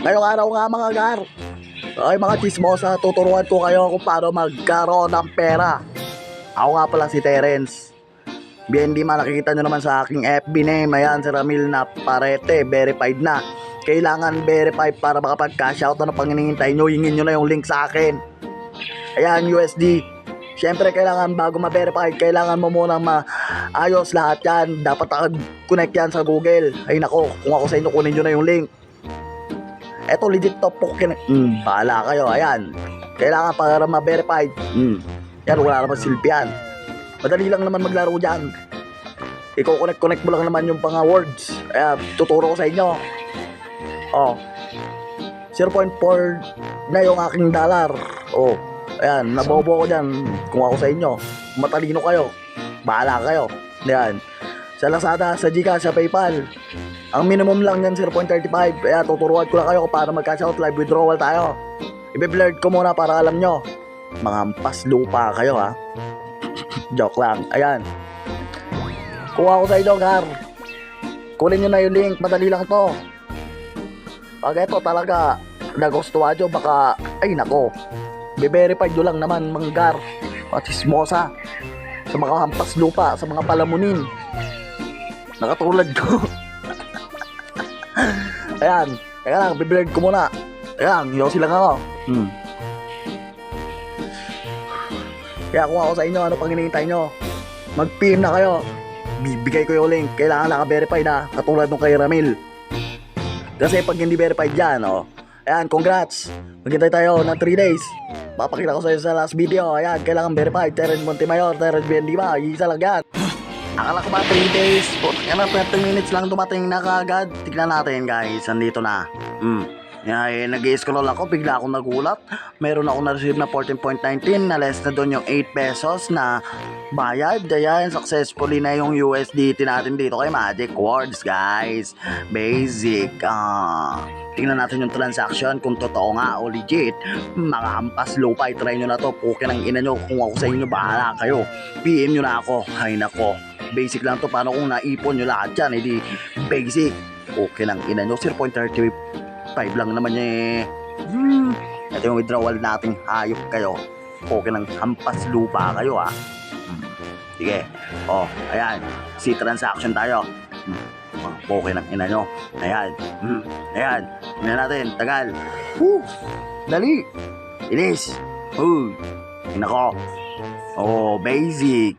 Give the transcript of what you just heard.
Ngayong araw nga mga gar, ay mga chismosa, tuturuan ko kayo kung paano magkaroon ng pera. Ako nga pala si Terence. BND man, nakikita nyo naman sa aking FB name. Ayan, si Ramil Naparete, verified na. Kailangan verified para makapag-cash out. Ano pang hinihintay nyo? Hingin nyo na yung link sa akin. Ayan, USD. Siyempre, kailangan bago ma-verify, kailangan mo munang maayos lahat yan. Dapat connect yan sa Google. Ay nako, kung ako sa inyo, kunin nyo na yung link. Eto, legit to po. Bahala kayo. Ayan. Kailangan para ma-verify. Yan, wala naman silbi yan. Madali lang naman maglaro dyan. Ikaw connect mo lang naman yung mga words. Ayan, tuturo ko sa inyo. Oh. 0.4 na yung aking dollar. Oh. Ayan, nabobo ko dyan. Kung ako sa inyo, matalino kayo. Bahala kayo. Ayan. Sa Lazada, sa Gcash, sa PayPal. Ang minimum lang yan 0.35. Ayan, tuturuan ko lang kayo kung paano mag-cash out, live withdrawal tayo. I-blurred ko muna para alam nyo. Mga ampas lupa kayo ha. Joke lang. Ayan. Kuha ko sa inyo, gar. Kunin nyo na yung link. Madali lang to. Pag ito talaga nagustuhan nyo, baka, ay nako, be-verify nyo lang naman mga gar. Mga chismosa. Sa mga hampas lupa, sa mga palamunin. Nakatulad ko. Ayan. Teka lang, be-blurred ko muna. Ayan, yosi lang ako. Kaya kung ako sa inyo, ano pang hinihintay nyo? Mag-PM na kayo. Bibigay ko yung link. Kailangan naka-verify na. Katulad nung kay Ramil. Kasi pag hindi verified dyan, oh. Ayan, congrats. Maghintay tayo ng 3 days. Papakita ko sa inyo sa last video. Ayan, kailangan verified. Terence Montemayor, Terence Biendiba. Isa lang yan. Akala ko ba 3 days? Kaya 30 minutes lang dumating na kagad. Tignan natin guys. Andito na. Nag-i-scroll ako, bigla akong nagulat. Meron ako na-receive na 14.19 na less na doon yung 8 pesos na bayad. Ayan, successfully na yung USDT natin dito kay Magic Words guys. Basic. Tingnan natin yung transaction kung totoo nga o legit. Mga hampas lupa, try nyo na to. Pukin ang ina nyo. Kung ako sa inyo, bahala kayo. PM nyo na ako. Ay nako, basic lang to. Paano kung naipon nyo lahat yan? Hindi basic. Okay lang ina nyo. 0.35 lang naman eh. Ito yung withdrawal nating hayop kayo. Okay lang, hampas lupa kayo ha. Sige. Oh, ayan. Si transaction tayo. Okay lang ina nyo. Ayan. Ayan. Tingnan natin. Tagal. Dali. Inis. Ina ko. Oh, basic.